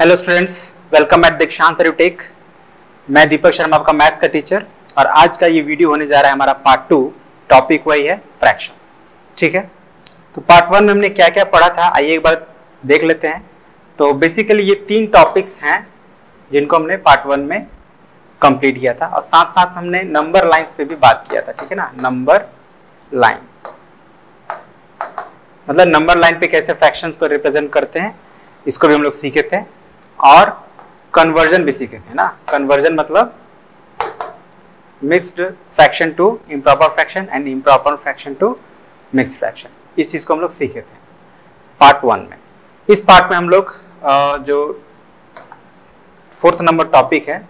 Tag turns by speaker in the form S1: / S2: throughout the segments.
S1: Hello students, welcome eight दीक्षांत edutech. मैं दीपक शर्मा, आपका मैथ्स का टीचर, और आज का ये वीडियो होने जा रहा है हमारा पार्ट 2। टॉपिक वही है फ्रैक्शंस। ठीक है, तो पार्ट 1 में हमने क्या क्या पढ़ा था, आइए एक बार देख लेते हैं। तो बेसिकली ये 3 टॉपिक्स हैं जिनको हमने पार्ट 1 में कंप्लीट किया था, और साथ साथ हमने नंबर लाइंस पे भी बात किया था। ठीक है ना, नंबर लाइन मतलब नंबर लाइन पे कैसे फ्रैक्शंस को रिप्रेजेंट करते हैं, इसको भी हम लोग सीखे थे। और कन्वर्जन भी सीखे थे ना। कन्वर्जन मतलब mixed fraction to improper fraction and improper fraction to mixed fraction, इस चीज को हम लोग सीखे थे पार्ट 1 में। इस पार्ट में हम लोग जो 4th नंबर टॉपिक है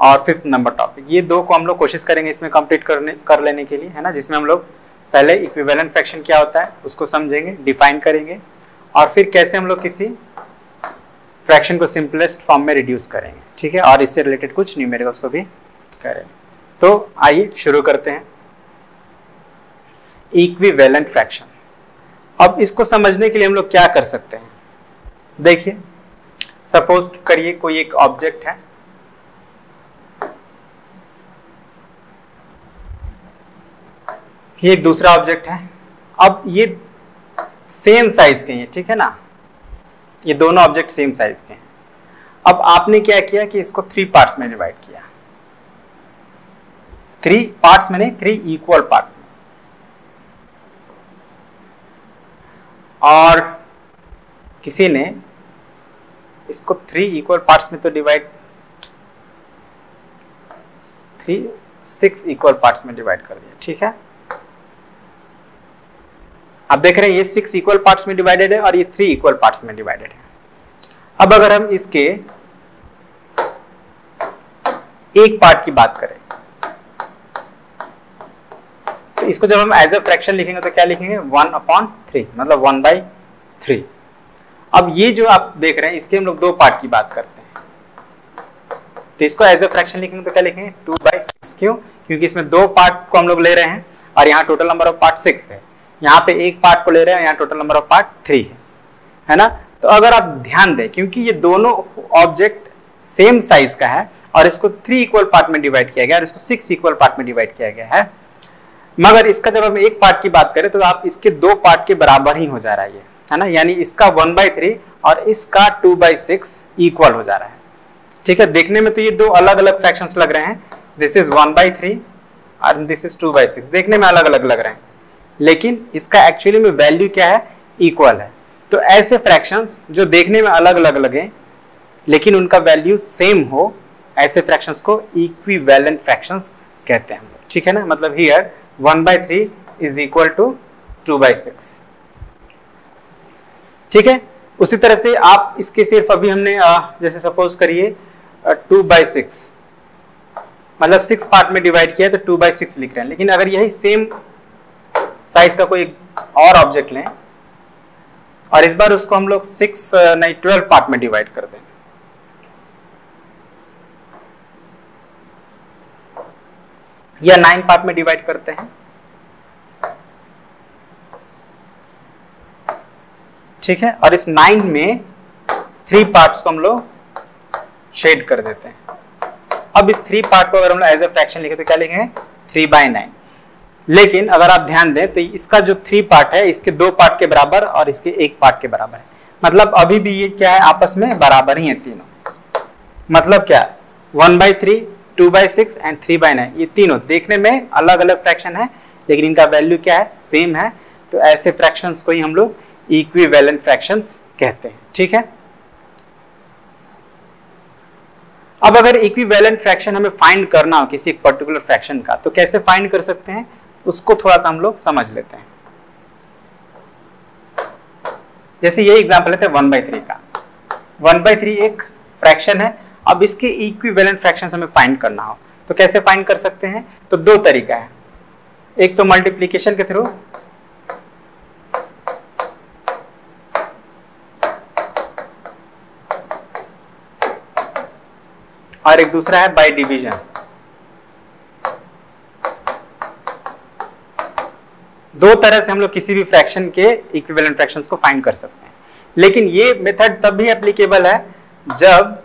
S1: और 5th नंबर टॉपिक, ये 2 को हम लोग कोशिश करेंगे इसमें कंप्लीट कर लेने के लिए, है ना। जिसमें हम लोग पहले इक्विवेलेंट फ्रैक्शन क्या होता है उसको समझेंगे, डिफाइन करेंगे, और फिर कैसे हम लोग किसी फ्रैक्शन को सिंपलेस्ट फॉर्म में रिड्यूस करेंगे। ठीक है, और इससे रिलेटेड कुछ न्यूमेरिकल्स को भी करेंगे। तो आइए शुरू करते हैं। इक्विवेलेंट फ्रैक्शन, अब इसको समझने के लिए हम लोग क्या कर सकते हैं। देखिए, सपोज करिए कोई एक ऑब्जेक्ट है, ये एक दूसरा ऑब्जेक्ट है। अब ये सेम साइज के हैं, ठीक है ना, ये दोनों ऑब्जेक्ट सेम साइज के हैं। अब आपने क्या किया कि इसको 3 पार्ट्स में डिवाइड किया। 3 पार्ट्स में नहीं, 3 इक्वल पार्ट्स में। और किसी ने इसको 3 इक्वल पार्ट्स में तो डिवाइड 6 इक्वल पार्ट्स में डिवाइड कर दिया। ठीक है, आप देख रहे हैं ये 6 इक्वल पार्ट्स में डिवाइडेड है और ये 3 इक्वल पार्ट्स में डिवाइडेड है। अब अगर हम इसके एक पार्ट की बात करें तो इसको जब हम एज ए फ्रैक्शन लिखेंगे तो क्या लिखेंगे, 1/3 मतलब 1/3। अब ये जो आप देख रहे हैं इसके हम लोग 2 पार्ट की बात करते हैं, तो इसको एज ए फ्रैक्शन लिखेंगे तो क्या लिखेंगे, 2/6। क्यों? क्योंकि इसमें 2 पार्ट को हम लोग ले रहे हैं और यहाँ टोटल नंबर ऑफ पार्ट 6 है। यहाँ पे एक पार्ट को ले रहे हैं, यहाँ टोटल नंबर ऑफ पार्ट 3 है ना। तो अगर आप ध्यान दें, क्योंकि ये दोनों ऑब्जेक्ट सेम साइज का है और इसको 3 इक्वल पार्ट में डिवाइड किया गया और इसको 6 इक्वल पार्ट में डिवाइड किया गया है, मगर इसका जब हम एक पार्ट की बात करें तो आप इसके 2 पार्ट के बराबर ही हो जा रहा है ना। यानी इसका 1/3 और इसका 2/6 इक्वल हो जा रहा है। ठीक है, देखने में तो ये 2 अलग अलग फ्रैक्शंस लग रहे हैं, दिस इज 1/3 और दिस इज 2/6, देखने में अलग अलग लग रहे हैं, लेकिन इसका एक्चुअली में वैल्यू क्या है, इक्वल है। तो ऐसे फ्रैक्शंस जो देखने में अलग अलग लगे लेकिन उनका वैल्यू सेम हो, ऐसे फ्रैक्शंस को इक्विवेलेंट फ्रैक्शंस कहते हैं हम लोग। ठीक है ना, मतलब हियर 1/3 इज इक्वल टू 2/6। ठीक है, उसी तरह से आप इसके सिर्फ अभी हमने जैसे सपोज करिए 2/6 मतलब 6 पार्ट में डिवाइड किया है तो 2/6 लिख रहे हैं, लेकिन अगर यही सेम साइज का कोई और ऑब्जेक्ट लें और इस बार उसको हम लोग 12 पार्ट में डिवाइड कर दें, या 9 पार्ट में डिवाइड करते हैं। ठीक है, और इस 9 में 3 पार्ट्स को हम लोग शेड कर देते हैं। अब इस 3 पार्ट को अगर हम लोग एज ए फ्रैक्शन लिखे तो क्या लिखेंगे, 3/9। लेकिन अगर आप ध्यान दें तो इसका जो 3 पार्ट है इसके 2 पार्ट के बराबर और इसके 1 पार्ट के बराबर है, मतलब अभी भी ये क्या है, आपस में बराबर ही है तीनों। मतलब क्या, 1/3, 2/6 एंड 3/9, ये तीनों देखने में अलग अलग फ्रैक्शन है लेकिन इनका वैल्यू क्या है, सेम है। तो ऐसे फ्रैक्शंस को ही हम लोग इक्विवेलेंट फ्रैक्शंस कहते हैं। ठीक है, अब अगर इक्विवेलेंट फ्रैक्शन हमें फाइंड करना हो किसी एक पर्टिकुलर फ्रैक्शन का, तो कैसे फाइंड कर सकते हैं उसको थोड़ा सा हम लोग समझ लेते हैं। जैसे ये एग्जांपल लेते हैं 1/3 का। 1/3 एक फ्रैक्शन है। अब इसके इक्विवेलेंट फ्रैक्शंस हमें फाइंड करना हो तो कैसे फाइंड कर सकते हैं, तो 2 तरीका है। एक तो मल्टीप्लिकेशन के थ्रू, और एक दूसरा है बाय डिवीजन। दो तरह से हम लोग किसी भी फ्रैक्शन के इक्विवेलेंट फ्रैक्शंस को फाइंड कर सकते हैं, लेकिन ये मेथड तब भी एप्लीकेबल है जब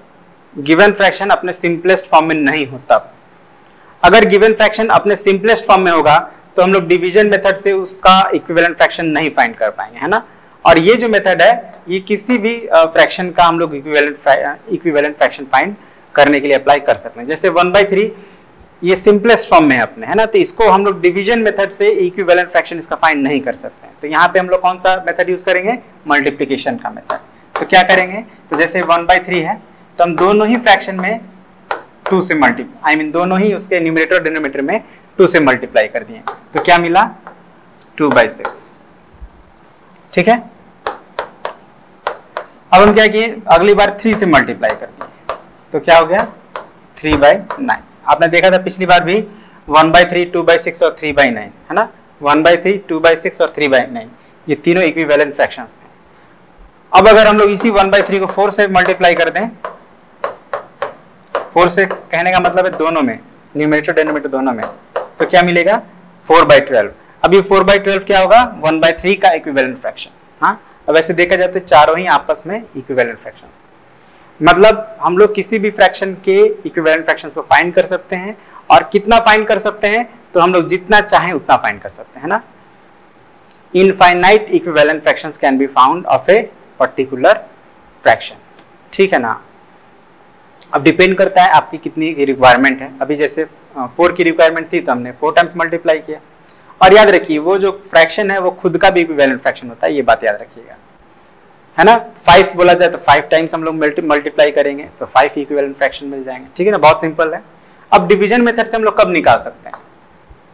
S1: गिवन फ्रैक्शन अपने सिंपलेस्ट फॉर्म में नहीं हो तब। अगर गिवन फ्रैक्शन अपने सिंपलेस्ट फॉर्म में होगा तो हम लोग डिवीजन मेथड से उसका इक्विवेलेंट फ्रैक्शन नहीं फाइंड कर पाएंगे, है ना। और ये जो मेथड है ये किसी भी फ्रैक्शन का हम लोग इक्विवेलेंट फ्रैक्शन फाइंड करने के लिए अप्लाई कर सकते हैं। जैसे 1/3 ये सिंपलेस्ट फॉर्म में है अपने, है ना, तो इसको हम लोग डिवीजन मेथड से इक्विवेलेंट फ्रैक्शन इसका फाइंड नहीं कर सकते हैं। तो यहाँ पे हम लोग कौन सा मेथड यूज करेंगे, मल्टीप्लिकेशन का मेथड। तो क्या करेंगे, तो जैसे 1/3 है तो हम दोनों ही फ्रैक्शन में 2 से दोनों ही उसके न्यूमरेटर और डिनोमिनेटर में 2 से मल्टीप्लाई कर दिए, तो क्या मिला 2/6। ठीक है, अब हम क्या किए, अगली बार 3 से मल्टीप्लाई कर दिए, तो क्या हो गया 3/9। आपने देखा था पिछली बार भी 1/3, 2/6 और 3/9, है ना। 1/3, 2/6 और 3/9 ये तीनों इक्विवेलेंट फ्रैक्शंस थे। अब अगर हम लोग इसी 1/3 को 4 से मल्टीप्लाई कर दें, 4 से कहने का मतलब है दोनों में, न्यूमरेटर डिनोमिनेटर दोनों में, तो क्या मिलेगा 4/12। अब ये 4/12 क्या होगा, 1/3 का इक्विवेलेंट फ्रैक्शन। हाँ, अब ऐसे देखा जाए तो चारों ही आपस में इक्विवेलेंट फ्रैक्शंस, मतलब हम लोग किसी भी फ्रैक्शन के इक्विवेलेंट फ्रैक्शंस को फाइंड कर सकते हैं। और कितना फाइंड कर सकते हैं, तो हम लोग जितना चाहें उतना फाइंड कर सकते हैं ना। Infinite equivalent fractions can be found of a particular fraction. ठीक है ना। अब डिपेंड करता है आपकी कितनी रिक्वायरमेंट है। अभी जैसे 4 की रिक्वायरमेंट थी तो हमने 4 टाइम्स मल्टीप्लाई किया। और याद रखिए वो जो फ्रैक्शन है वो खुद का भी इक्विवेलेंट फ्रैक्शन होता है, ये बात याद रखिएगा, है ना। 5 बोला जाए तो 5 टाइम्स हम लोग मल्टीप्लाई करेंगे तो 5 इक्विवेलेंट फ्रैक्शन मिल जाएंगे। ठीक है ना, बहुत सिंपल है। अब डिवीजन मेथड से हम लोग कब निकाल सकते हैं,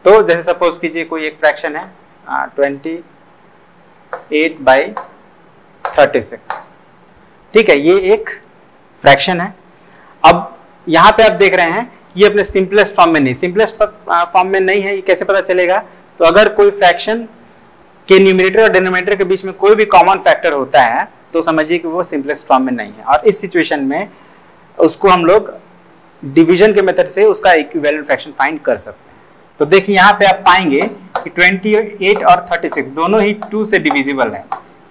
S1: तो जैसे सपोज कीजिए कोई एक फ्रैक्शन है 28/36। ठीक है, ये एक फ्रैक्शन है। अब यहाँ पे आप देख रहे हैं ये अपने सिंपलेस्ट फॉर्म में नहीं, सिंपलेस्ट फॉर्म में नहीं है, ये कैसे पता चलेगा, तो अगर कोई फ्रैक्शन के न्यूमरेटर और डिनोमिनेटर के बीच में कोई भी कॉमन फैक्टर होता है तो समझिए कि वो सिंपलेस्ट फॉर्म में नहीं है। और इस सिचुएशन में उसको हम लोग डिवीजन के मेथड से उसका इक्विवेलेंट फ्रैक्शन फाइंड कर सकते हैं। तो देखिए यहाँ पे आप पाएंगे कि 28 और 36 दोनों ही 2 से डिविजिबल है,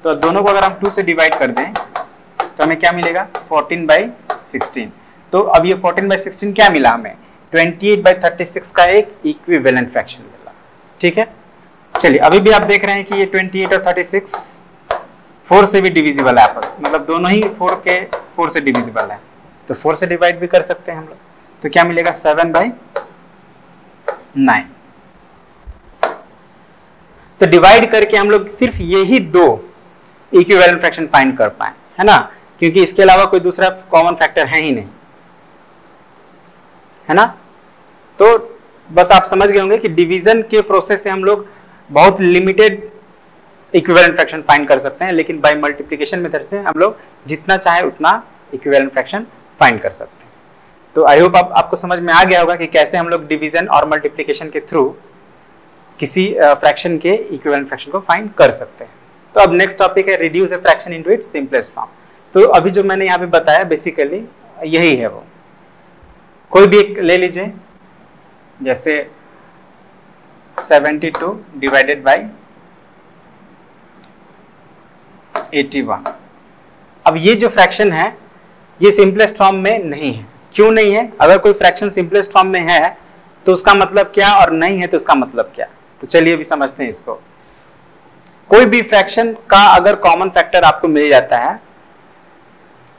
S1: तो दोनों को अगर हम 2 से डिवाइड कर दें तो हमें क्या मिलेगा 14/16। तो अब ये 14/16 क्या मिला हमें, 28/36 का एक इक्विवेलेंट फ्रैक्शन मिला। ठीक है, चलिए अभी भी आप देख रहे हैं कि ये 28 और 36 4 से भी डिविजिबल है, मतलब दोनों ही 4 से डिविजिबल है, तो 4 से डिवाइड भी कर सकते हैं हम लोग। तो क्या मिलेगा 7/9। तो डिवाइड करके हम लोग सिर्फ यही 2 इक्विवेलेंट फ्रैक्शन फाइंड कर पाए, है ना, क्योंकि इसके अलावा कोई दूसरा कॉमन फैक्टर है ही नहीं, है ना। तो बस आप समझ गए होंगे कि डिवीजन के प्रोसेस से हम लोग बहुत लिमिटेड इक्विवेलेंट फ्रैक्शन फाइंड कर सकते हैं, लेकिन बाय मल्टीप्लिकेशन मेथड से हम लोग जितना चाहे उतना इक्विवेलेंट फ्रैक्शन फाइंड कर सकते हैं। तो आई होप आपको समझ में आ गया होगा कि कैसे हम लोग डिवीजन और मल्टीप्लिकेशन के थ्रू किसी फ्रैक्शन के इक्विवेलेंट फ्रैक्शन को फाइंड कर सकते हैं। तो अब नेक्स्ट टॉपिक है reduce a fraction into its simplest form. तो अभी जो मैंने यहाँ पे बताया बेसिकली यही है, वो कोई भी एक ले लीजिए, जैसे 72 डिवाइडेड बाई 81। अब ये जो फ्रैक्शन है ये सिंपलेस्ट फॉर्म में नहीं है। क्यों नहीं है, अगर कोई फ्रैक्शन सिंपलेस्ट फॉर्म में है तो उसका मतलब क्या, और नहीं है तो उसका मतलब क्या। तो चलिए अभी समझते हैं इसको। कोई भी फ्रैक्शन का अगर कॉमन फैक्टर आपको मिल जाता है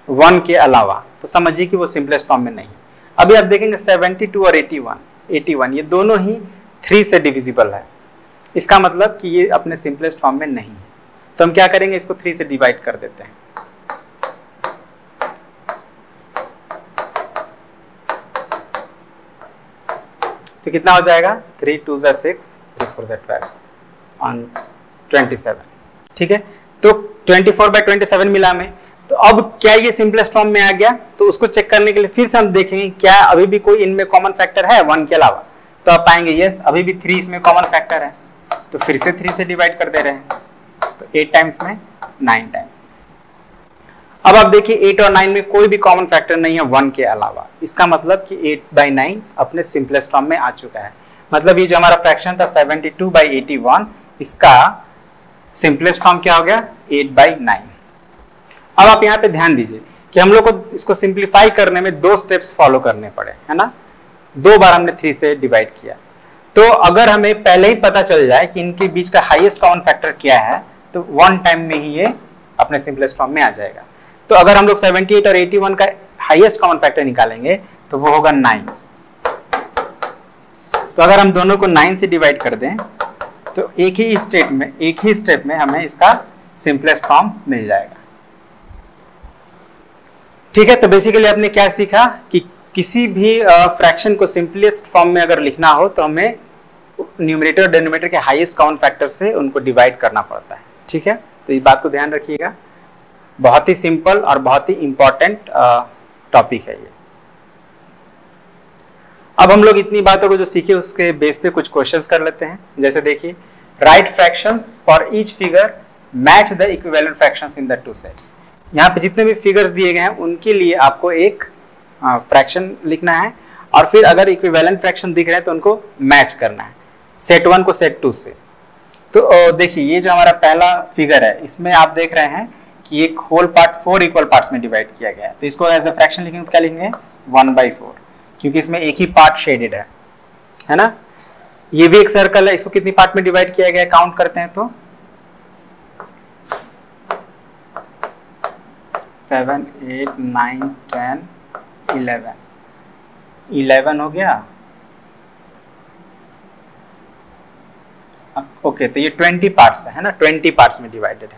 S1: 1 के अलावा तो समझिए कि वो सिंपलेस्ट फॉर्म में नहीं है। अभी आप देखेंगे 72 और 81 ये दोनों ही 3 से डिविजिबल है, इसका मतलब कि ये अपने सिंपलेस्ट फॉर्म में नहीं है। तो हम क्या करेंगे, इसको 3 से डिवाइड कर देते हैं। तो कितना हो जाएगा 3 2 6 3 4 12 on 27। ठीक है, तो 24/27 मिला हमें। तो अब क्या ये सिंपलेस्ट फॉर्म में आ गया, तो उसको चेक करने के लिए फिर से हम देखेंगे क्या अभी भी कोई इनमें कॉमन फैक्टर है 1 के अलावा। तो आप पाएंगे यस अभी भी 3 इसमें कॉमन फैक्टर है, तो फिर से 3 से डिवाइड कर दे रहे हैं, तो 8 टाइम्स में 9 टाइम्स में। अब आप देखिए 8 और 9 में कोई भी कॉमन फैक्टर नहीं है 1 के अलावा, इसका मतलब कि 8/9 अपने सिंपलेस्ट फॉर्म में आ चुका है। मतलब ये जो हमारा फ्रैक्शन था 72/81 इसका सिंपलेस्ट फॉर्म क्या हो गया 8/9। अब आप यहाँ पे ध्यान दीजिए कि हम लोग को इसको सिंप्लीफाई करने में 2 स्टेप्स फॉलो करने पड़े, है ना। 2 बार हमने 3 से डिवाइड किया। तो अगर हमें पहले ही पता चल जाए कि इनके बीच का हाईएस्ट कॉमन फैक्टर क्या है तो 1 टाइम में ही ये अपने सिंपलेस्ट फॉर्म में आ जाएगा। तो अगर हम लोग 78 और 81 का हाईएस्ट कॉमन फैक्टर निकालेंगे तो वो होगा 9। तो अगर हम दोनों को 9 से डिवाइड कर दें तो एक ही स्टेप में हमें इसका सिंपलेस्ट फॉर्म मिल जाएगा। ठीक है, तो बेसिकली आपने क्या सीखा कि किसी भी फ्रैक्शन को सिंपलेस्ट फॉर्म में अगर लिखना हो तो हमें न्यूमरेटर और डिनोमिनेटर के हाईएस्ट कॉमन फैक्टर से उनको डिवाइड करना पड़ता है। ठीक है, तो इस बात को ध्यान रखिएगा, बहुत ही सिंपल और बहुत ही इंपॉर्टेंट टॉपिक है ये। अब हम लोग इतनी बातों को जो सीखे उसके बेस पे कुछ क्वेश्चंस कर लेते हैं। जैसे देखिए, right fractions for each figure match the equivalent fractions in the 2 sets. यहाँ पे जितने भी फिगर्स दिए गए हैं उनके लिए आपको एक फ्रैक्शन लिखना है और फिर अगर इक्विवेलेंट फ्रैक्शन दिख रहे हैं तो उनको मैच करना है सेट 1 को सेट 2 से। तो देखिए, ये जो हमारा पहला फिगर है इसमें आप देख रहे हैं कि एक होल पार्ट 4 इक्वल पार्ट्स में डिवाइड किया गया है। तो इसको एज अ फ्रैक्शन लिखेंगे तो क्या लिखेंगे 1/4, क्योंकि इसमें एक ही पार्ट शेडेड है ना। ये भी एक सर्कल है, इसको कितनी पार्ट में डिवाइड किया गया है काउंट करते हैं तो 7, 8, 9, 10, 11 हो गया। ओके, तो ये 20 पार्ट्स है ना, 20 पार्ट्स में डिवाइडेड है।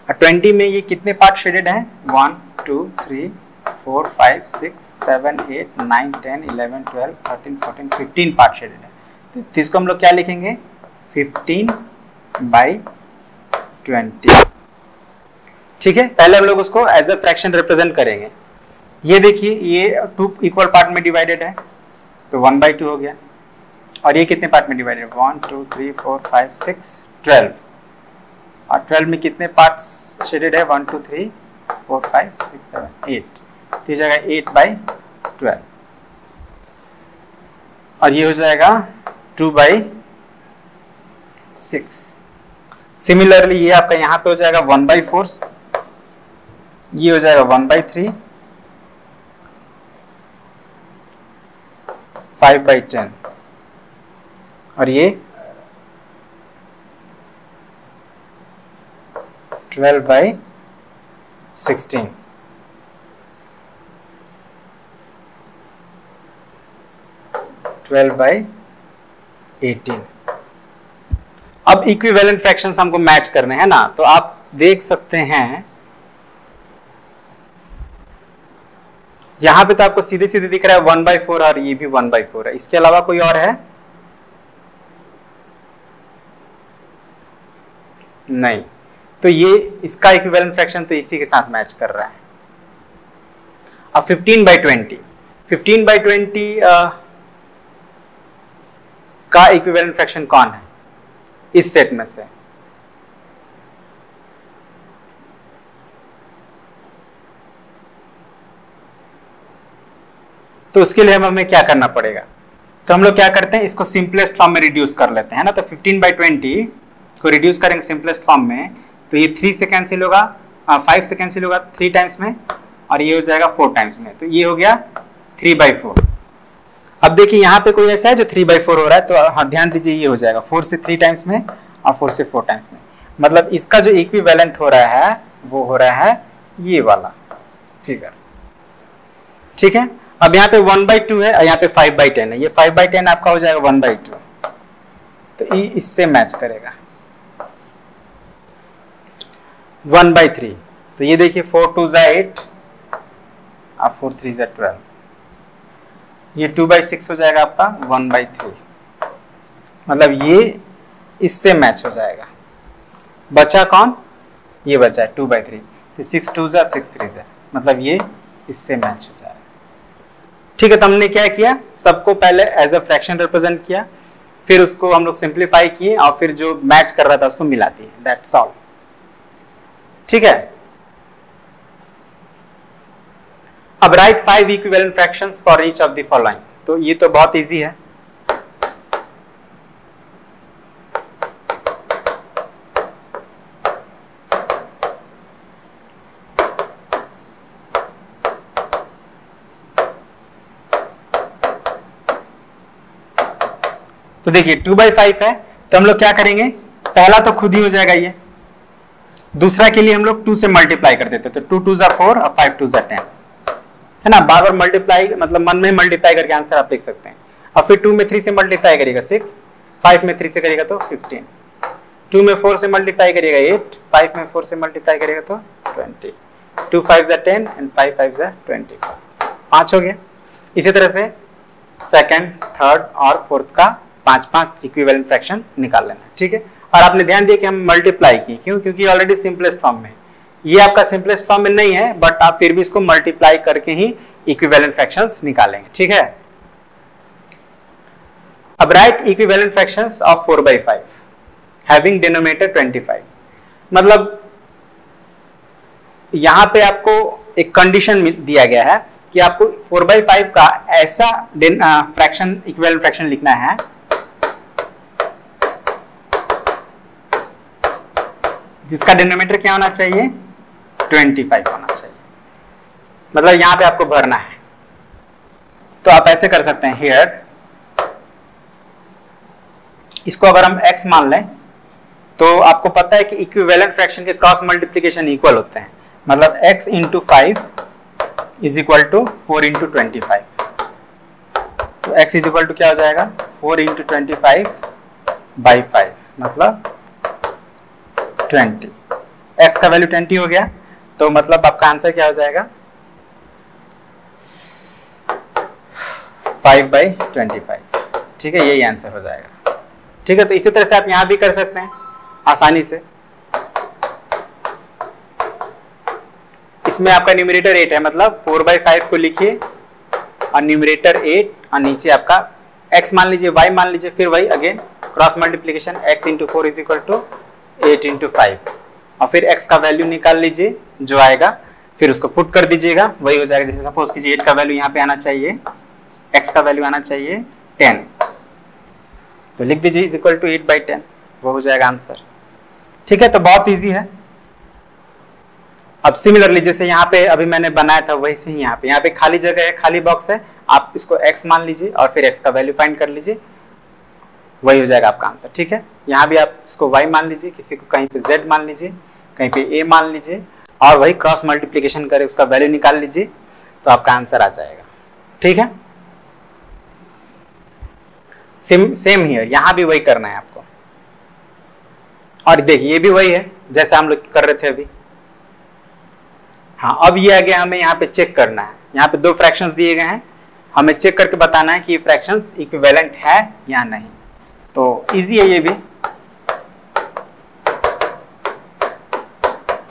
S1: और 20 में ये कितने पार्ट शेडेड हैं 1, 2, 3, 4, 5, 6, 7, 8, 9, 10, 11, 12, 13, 14, 15 पार्ट शेडेड है। तो इसको हम लोग क्या लिखेंगे 15/20। ठीक है, पहले हम लोग उसको एज अ फ्रैक्शन रिप्रेजेंट करेंगे। ये देखिए, ये 2 इक्वल पार्ट में डिवाइडेड है तो 1/2 हो गया। और ये कितने पार्ट में डिवाइडेड है 1, 2, 3, 4, 5, 6, 12। और 12 में कितने पार्ट्स शेडेड है 1, 2, 3, 4, 5, 6, 7, 8। तो ये जाएगा 8/12 और ये हो जाएगा 2/6। सिमिलरली ये आपका यहाँ पे हो जाएगा 1/4, ये हो जाएगा 1/3, 5/10 और ये 12/16। अब इक्विवेलेंट फ्रैक्शंस हमको मैच करने हैं ना, तो आप देख सकते हैं यहां पे तो आपको सीधे सीधे दिख रहा है 1/4 और ये भी 1/4 है। इसके अलावा कोई और है नहीं, तो ये इसका इक्विवेलेंट फ्रैक्शन तो इसी के साथ मैच कर रहा है। अब 15/20 का इक्विवेलेंट फ्रैक्शन कौन है इस सेट में से? तो उसके लिए हमें क्या करना पड़ेगा, तो हम लोग क्या करते हैं इसको सिंपलेस्ट फॉर्म में रिड्यूस कर लेते हैं ना। तो 15/20 को रिड्यूस करेंगे सिंपलेस्ट फॉर्म में तो ये 3 से कैंसिल होगा, 5 से कैंसिल होगा 3 टाइम्स में और ये हो जाएगा 4 टाइम्स में, तो ये हो गया 3/4। अब देखिए यहाँ पे कोई ऐसा है जो 3/4 हो रहा है, तो हाँ ध्यान दीजिए ये हो जाएगा 4 से 3 टाइम्स में और 4 से 4 टाइम्स में। मतलब इसका जो इक्विवेलेंट हो रहा है वो हो रहा है ये वाला फिगर। ठीक है, अब यहाँ पे 1/2 है और यहाँ पे 5/10 है, ये 5/10 आपका हो जाएगा 1/2, तो ये इससे मैच करेगा। 1/3, तो ये देखिए 4 2 ज़ा 8 और 4 3 ज़ा 12, ये 2/6 हो जाएगा आपका 1/3। मतलब ये इससे मैच हो जाएगा। बचा कौन, ये बचा है 2/3, तो 6 2 ज़ा 6 3 ज़ा, मतलब ये इससे मैच हो जाएगा। ठीक है, तो हमने क्या किया, सबको पहले एज अ फ्रैक्शन रिप्रेजेंट किया, फिर उसको हम लोग सिंप्लीफाई किए और फिर जो मैच कर रहा था उसको मिला दिए, दैट्स ऑल। ठीक है, अब right 5 equivalent fractions for each of the following. तो ये तो बहुत इजी है, तो देखिए 2/5 है, तो हम लोग क्या करेंगे, पहला तो खुद ही हो जाएगा ये, दूसरा के लिए हम लोग 2 से मल्टीप्लाई कर देते, तो 2 2 4 और 5 2 10, है ना। बार बार मल्टीप्लाई मतलब मन में मल्टीप्लाई करके आंसर आप लिख सकते हैं। अब फिर 2 में 3 से मल्टीप्लाई करिएगा 6, 5 में 3 से करिएगा तो 15, 2 में 4 से मल्टीप्लाई करिएगा 8, 5 में 4 से मल्टीप्लाई करिएगा तो 20, 2 5 10 एंड 5 5 20, 5 हो गया। इसी तरह से सेकंड, थर्ड और फोर्थ का 5 इक्विवेलेंट फ्रैक्शन निकाल लेना है, ठीक है। और आपने ध्यान दिया कि हम मल्टीप्लाई की, क्यों, क्योंकि ऑलरेडी सिंपलेस्ट फॉर्म में, ये आपका सिंपलेस्ट फॉर्म में नहीं है, बट आप फिर भी इसको मल्टीप्लाई करके ही इक्विवेलेंट फ्रैक्शंस निकालेंगे, ठीक है। अब right equivalent fractions of 4/5 having denominator 25, मतलब यहां पे आपको एक कंडीशन दिया गया है कि आपको 4/5 का ऐसा फ्रैक्शन, इक्विवेलेंट फ्रैक्शन लिखना है जिसका डिनोमिनेटर क्या होना चाहिए, 25 होना चाहिए, मतलब यहां पे आपको भरना है। तो आप ऐसे कर सकते हैं, हियर इसको अगर हम x मान लें तो आपको पता है कि इक्विवेलेंट फ्रैक्शन के क्रॉस मल्टीप्लिकेशन इक्वल होते हैं, मतलब x into 5 is equal to 4 into 25, तो x इज इक्वल टू क्या हो जाएगा, 4 इंटू 25/5, मतलब 20, x का वैल्यू 20 हो गया, तो मतलब आपका आंसर क्या हो जाएगा, 5/25, ठीक है, यही आंसर हो जाएगा, ठीक है। तो इसी तरह से आप यहां भी कर सकते हैं आसानी से। इसमें आपका न्यूमरेटर 8 है, मतलब 4/5 को लिखिए और न्यूमरेटर 8 और नीचे आपका x मान लीजिए, y मान लीजिए, फिर वही again cross multiplication, x into 4 is equal to 8 into 5, और फिर x का वैल्यू निकाल लीजिए जो आएगा, फिर उसको पुट कर दीजिएगा, वही हो जाएगा। जैसे सपोज कीजिए 8 का वैल्यू यहाँ पे आना चाहिए, x का वैल्यू आना चाहिए 10, तो लिख दीजिए इज इक्वल टू 8/10, वो हो जाएगा आंसर, ठीक है। तो बहुत इजी है। अब सिमिलरली जैसे यहाँ पे अभी मैंने बनाया था वैसे ही यहाँ पे खाली जगह है, खाली बॉक्स है, आप इसको x मान लीजिए और फिर x का वैल्यू फाइंड कर लीजिए, वही हो जाएगा आपका आंसर, ठीक है। यहाँ भी आप इसको y मान लीजिए, किसी को कहीं पे z मान लीजिए, कहीं पे a मान लीजिए, और वही क्रॉस मल्टीप्लिकेशन करे उसका वैल्यू निकाल लीजिए, तो आपका आंसर आ जाएगा, ठीक है। सेम हियर, यहाँ भी वही करना है आपको, और देखिए ये भी वही है जैसे हम लोग कर रहे थे अभी। हाँ, अब ये आगे हमें यहाँ पे चेक करना है, यहाँ पे 2 फ्रैक्शंस दिए गए हैं, हमें चेक करके बताना है कि ये फ्रैक्शंस इक्विवेलेंट है या नहीं। तो इजी है ये भी,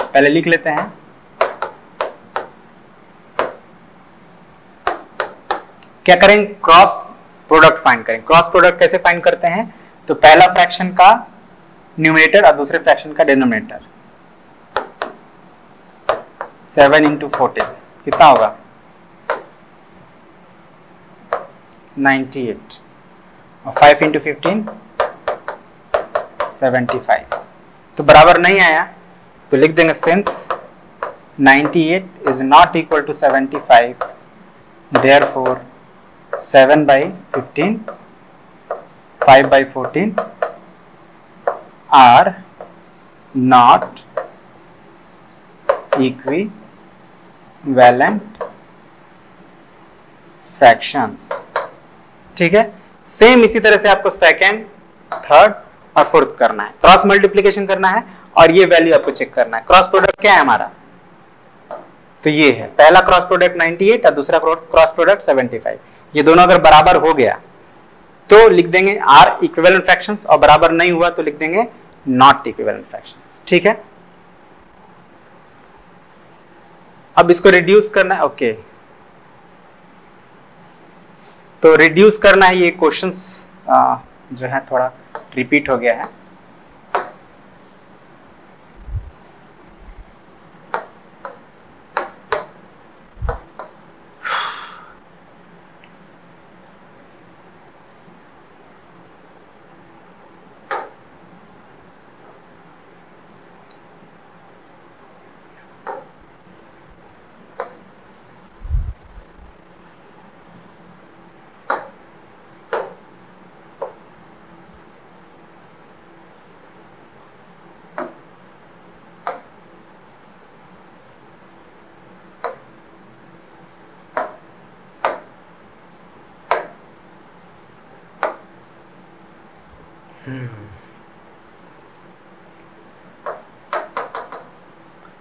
S1: पहले लिख लेते हैं। क्या करेंगे, क्रॉस प्रोडक्ट फाइंड करेंगे। क्रॉस प्रोडक्ट कैसे फाइंड करते हैं, तो पहला फ्रैक्शन का न्यूमरेटर और दूसरे फ्रैक्शन का डिनोमिनेटर, 7 इंटू 14 कितना होगा, 98, और 5 इंटू 15 75, तो बराबर नहीं आया, तो लिख देंगे since 98 is not equal to 75, therefore 7/15, 5/14 are not equivalent fractions, ठीक है। सेम इसी तरह से आपको सेकेंड, थर्ड और फोर्थ करना है, क्रॉस मल्टीप्लिकेशन करना है और ये वैल्यू आपको चेक करना है। क्रॉस प्रोडक्ट क्या है हमारा, तो ये है पहला क्रॉस प्रोडक्ट 98 और दूसरा क्रॉस प्रोडक्ट 75, ये दोनों अगर बराबर हो गया तो लिख देंगे आर इक्विवेलेंट फ्रैक्शंस, और बराबर नहीं हुआ तो लिख देंगे नॉट इक्विवेलेंट फ्रैक्शंस, ठीक है। अब इसको रिड्यूस करना है, ओके, तो रिड्यूस करना है, ये क्वेश्चंस जो है थोड़ा रिपीट हो गया है।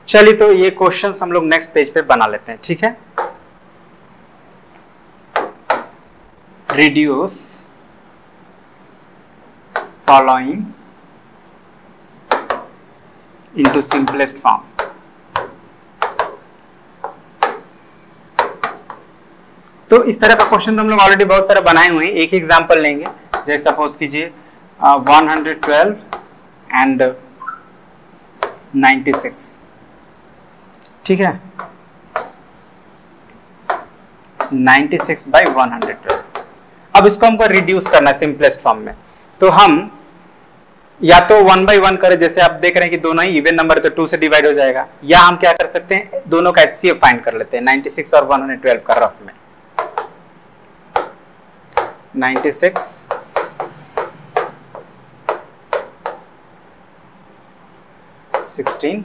S1: चलिए, तो ये क्वेश्चंस हम लोग नेक्स्ट पेज पे बना लेते हैं, ठीक है। Reduce following into simplest form. तो इस तरह का क्वेश्चन तो हम लोग ऑलरेडी बहुत सारे बनाए हुए हैं। एक एग्जांपल लेंगे, जैसे सपोज कीजिए 112 एंड 96, ठीक है, 96 बाई 112। अब इसको हमको रिड्यूस करना है सिंपलेस्ट फॉर्म में, तो हम या तो 1 बाई 1 करें, जैसे आप देख रहे हैं कि दोनों ही इवन नंबर तो 2 से डिवाइड हो जाएगा, या हम क्या कर सकते हैं, दोनों का HCF फाइंड कर लेते हैं, 96 और 112 का रफ में। 96 16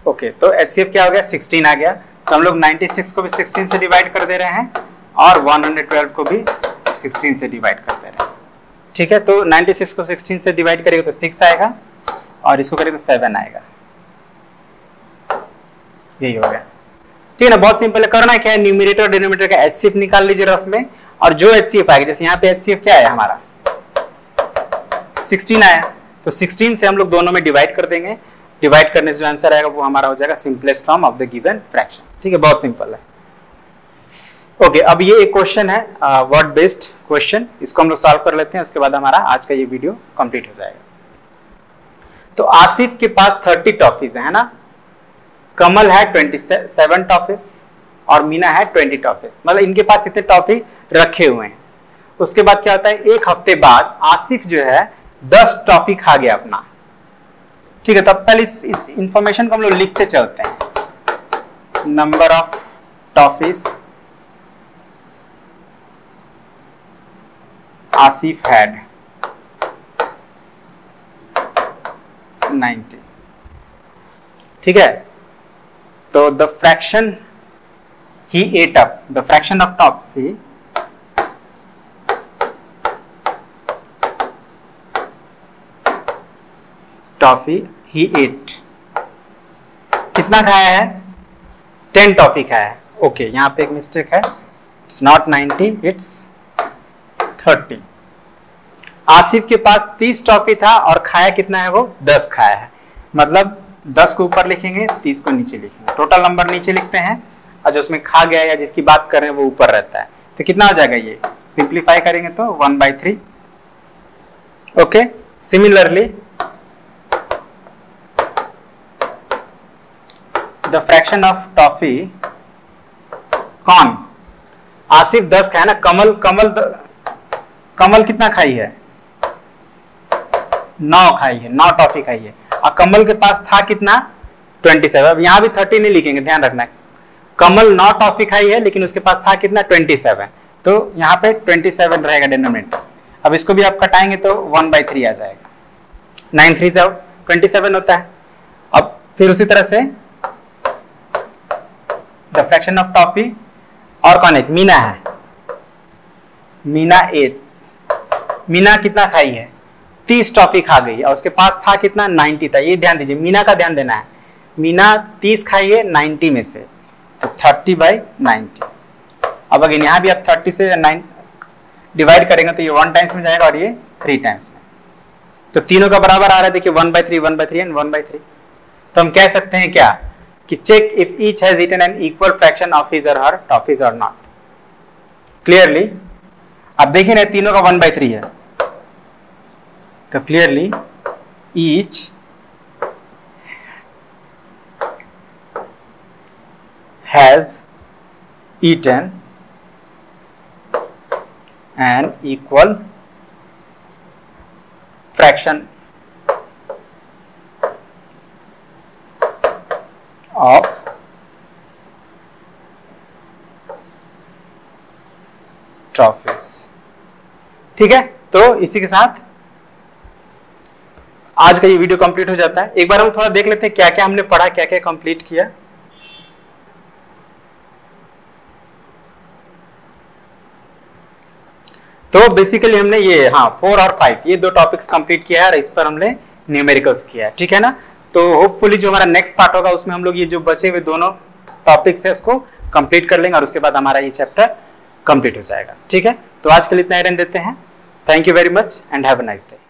S1: ओके, तो HCF क्या हो गया, 16 आ गया। तो हम लोग 96 को भी 16 से डिवाइड कर दे रहे हैं और 112 को भी 16 से डिवाइड कर दे रहे हैं, ठीक है। तो 96 को 16 से डिवाइड करेंगे तो 6 आएगा और इसको करेंगे तो 7 आएगा, यही हो गया, ठीक है ना। बहुत सिंपल है। करना क्या है, न्यूमरेटर और डिनोमिनेटर का HCF निकाल लीजिए रफ में, और जो HCF आएगा, जैसे यहाँ पे HCF क्या है हमारा 16 आया, तो 16 से हम लोग दोनों में डिवाइड कर देंगे। डिवाइड करने से जो आंसर आएगा वो हमारा हो जाएगा simplest form of the given fraction, ठीक है। बहुत सिंपल है। ओके, अब ये एक क्वेश्चन है वर्ड बेस्ड क्वेश्चन, इसको हम लोग सॉल्व कर लेते हैं, उसके बाद हमारा आज का ये वीडियो कंप्लीट हो जाएगा। तो आसिफ के पास 30 टॉफीज है ना, कमल है 27 टॉफीज और मीना है 20 टॉफीज, मतलब इनके पास इतने टॉफी रखे हुए हैं। उसके बाद क्या होता है, एक हफ्ते बाद आसिफ जो है 10 टॉफी खा गया अपना, ठीक है। तो अब पहले इस इंफॉर्मेशन को हम लोग लिखते चलते हैं। Number of toffees Asif had 90, ठीक है। तो the fraction he ate up, the fraction of toffee he ate, कितना खाया है, 10 टॉफी खाया है। ओके, यहाँ पे एक मिस्टेक है, इट्स नॉट 90, इट्स 30। आसिफ के पास 30 टॉफी था और खाया कितना है, वो 10 खाया है, मतलब 10 को ऊपर लिखेंगे, 30 को नीचे लिखेंगे, टोटल नंबर नीचे लिखते हैं और जो उसमें खा गया या जिसकी बात कर रहे हैं वो ऊपर रहता है। तो कितना हो जाएगा, ये सिंप्लीफाई करेंगे तो 1/3। Okay, similarly the fraction of toffee, कौन, आसिफ 10 खाया ना, कमल कितना खाई है, 9 खाई है, 9 टॉफी खाई है, और कमल के पास था कितना 27। अब यहां भी 30 नहीं लिखेंगे, ध्यान रखना है, कमल 9 टॉफी खाई है लेकिन उसके पास था कितना 27, तो यहाँ पे 27 रहेगा डिनोमिनेटर। अब इसको भी आप कटाएंगे तो 1/3 आ जाएगा, 9 3 27 होता है। अब फिर उसी तरह से द फ्रैक्शन ऑफ टॉफी, और कौन है, मीना है, मीना 8, मीना कितना खाई है, 30 टॉफी खा गई और उसके पास था कितना 90 था। ये ध्यान दीजिए, मीना का ध्यान देना है, मीना 30 खाई है 90 में से, तो 30/90। अब अगर यहाँ भी आप 30 से 9 डिवाइड करेंगे तो ये 1 टाइम्स में जाएगा और ये 3 टाइम्स में, तो तीनों का बराबर आ रहा है, देखिए 1/3 1/3 एंड 1/3। तो हम कह सकते हैं क्या कि check if each has eaten an equal fraction of his or her toffees or not. Clearly आप देखिए ना, तीनों का 1/3 है, तो clearly each has eaten an equal fraction of trophies, ठीक है। तो इसी के साथ आज का ये वीडियो कंप्लीट हो जाता है। एक बार हम थोड़ा देख लेते हैं क्या क्या हमने पढ़ा, क्या क्या कंप्लीट किया। तो बेसिकली हमने ये 4 और 5 ये 2 टॉपिक्स कंप्लीट किया है और इस पर हमने न्यूमेरिकल्स किया है, ठीक है ना। तो होपफुली जो हमारा नेक्स्ट पार्ट होगा उसमें हम लोग ये जो बचे हुए दोनों टॉपिक्स है उसको कंप्लीट कर लेंगे और उसके बाद हमारा ये चैप्टर कंप्लीट हो जाएगा, ठीक है। तो आज के लिए इतना ही रहने देते हैं। Thank you very much and have a nice day.